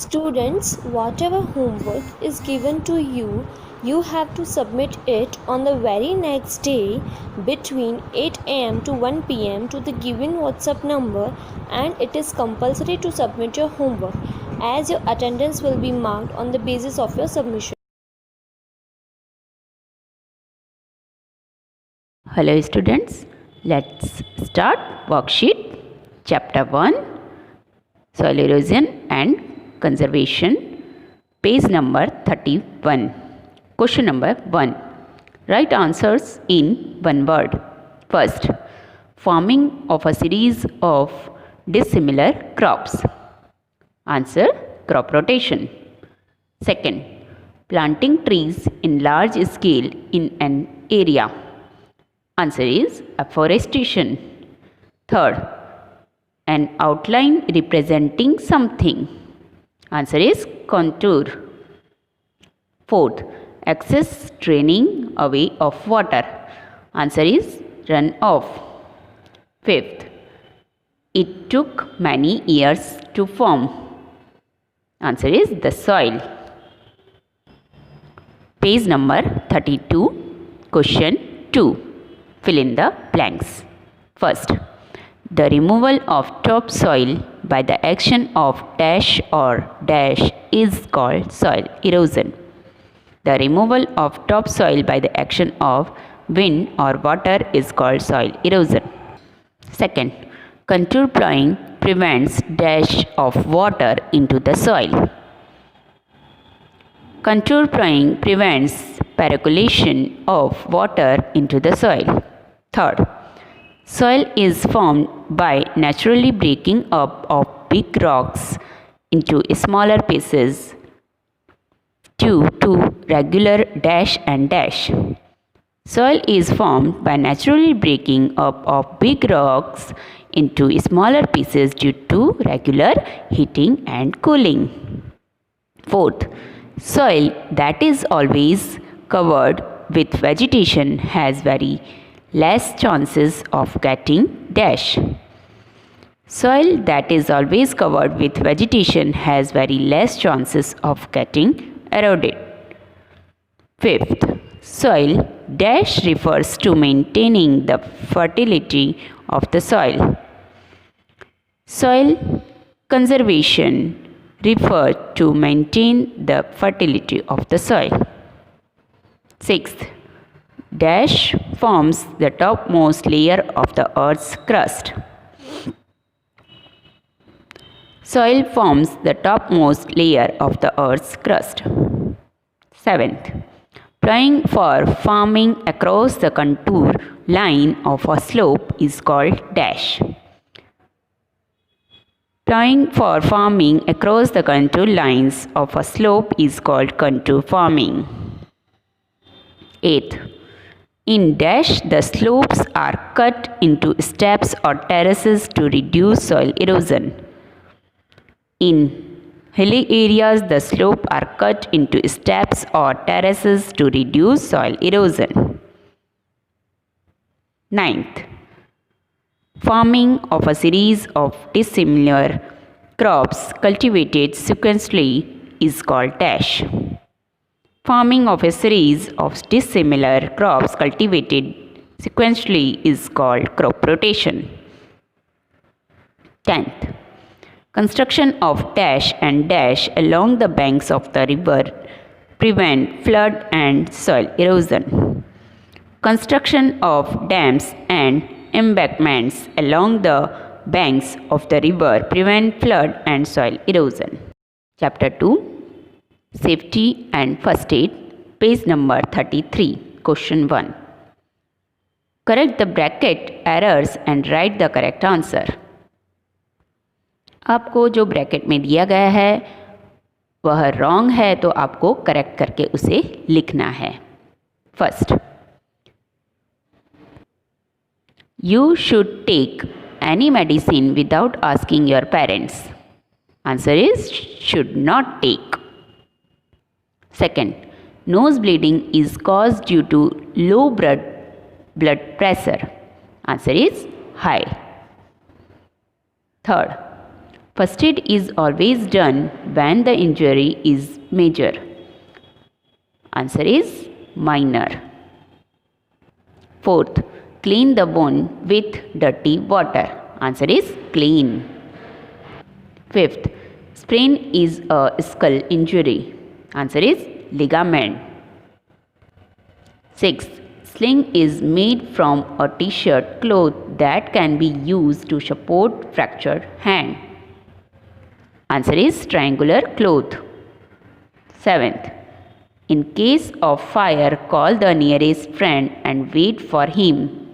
Students, whatever homework is given to you, you have to submit it on the very next day between 8 am to 1 pm to the given WhatsApp number, and it is compulsory to submit your homework as your attendance will be marked on the basis of your submission. Hello students, let's start worksheet chapter 1 soil erosion and conservation, page number 31. Question number 1. Write answers in one word. First, farming of a series of dissimilar crops. Answer, crop rotation. Second, planting trees in large scale in an area. Answer is afforestation. Third, an outline representing something. Answer is contour. Fourth, excess draining away of water. Answer is runoff. Fifth, it took many years to form. Answer is the soil. Page number 32, question 2. Fill in the blanks. First, the removal of topsoil by the action of dash or dash is called soil erosion. The removal of topsoil by the action of wind or water is called soil erosion. Second, contour plowing prevents dash of water into the soil. Contour plowing prevents percolation of water into the soil. Third, soil is formed by naturally breaking up of big rocks into smaller pieces due to regular dash and dash. Soil is formed by naturally breaking up of big rocks into smaller pieces due to regular heating and cooling. Fourth, soil that is always covered with vegetation has very less chances of getting dash. Soil that is always covered with vegetation has very less chances of getting eroded. Fifth, soil dash refers to maintaining the fertility of the soil. Soil conservation refers to maintain the fertility of the soil. Sixth, dash forms the topmost layer of the earth's crust. Soil forms the topmost layer of the earth's crust. Seventh, plowing for farming across the contour line of a slope is called dash. Plowing for farming across the contour lines of a slope is called contour farming. Eighth, in dash, the slopes are cut into steps or terraces to reduce soil erosion. In hilly areas, the slopes are cut into steps or terraces to reduce soil erosion. Ninth, farming of a series of dissimilar crops cultivated sequentially is called dash. Farming of a series of dissimilar crops cultivated sequentially is called crop rotation. 10th, construction of dash and dash along the banks of the river prevent flood and soil erosion. Construction of dams and embankments along the banks of the river prevent flood and soil erosion. Chapter 2, Safety and First Aid, page number 33, question 1. Correct the bracket errors and write the correct answer. आपको जो bracket में दिया गया है वह wrong है तो आपको करेक्ट करके उसे लिखना है. First, you should take any medicine without asking your parents. Answer is should not take. Second, nose bleeding is caused due to low blood pressure. Answer is high. Third, First aid is always done when the injury is major. Answer is minor. Fourth, clean the bone with dirty water. Answer is clean. Fifth, sprain is a skull injury. Answer is ligament. Sixth, sling is made from a t-shirt cloth that can be used to support fractured hand. Answer is triangular cloth. Seventh, in case of fire, call the nearest friend and wait for him.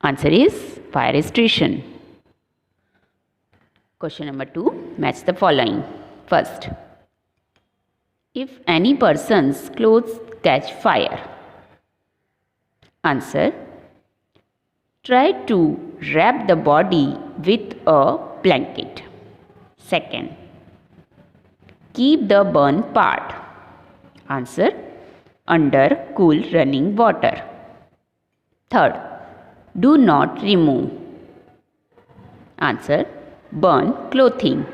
Answer is fire station. Question number 2. Match the following. First, if any person's clothes catch fire. Answer, try to wrap the body with a blanket. Second, keep the burn part. Answer, under cool running water. Third, do not remove. Answer, burn clothing.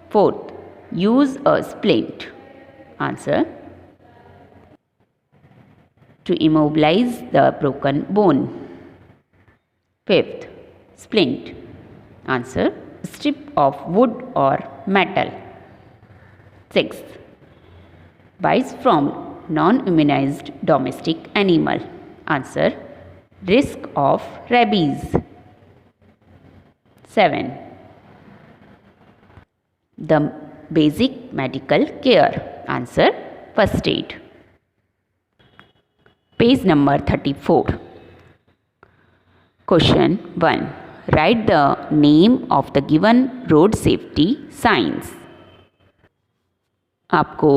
Fourth, use a splint. Answer, to immobilize the broken bone. Fifth, splint. Answer, strip of wood or metal. Sixth, bites from non-immunized domestic animal. Answer, risk of rabies. 7. The basic medical care. Answer, first aid. Page number 34. Question 1. Write the name of the given road safety signs. आपको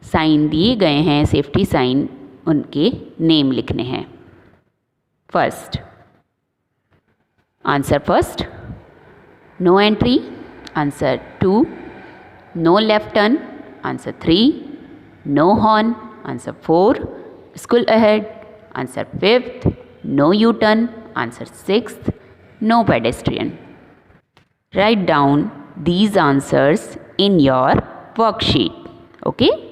sign दिए गए हैं, safety sign, उनके name लिखने हैं. First, answer first, no entry. Answer 2, no left turn. Answer 3, no horn. Answer 4, school ahead. Answer 5th, no U-turn. Answer 6th, no pedestrian. Write down these answers in your worksheet. Okay.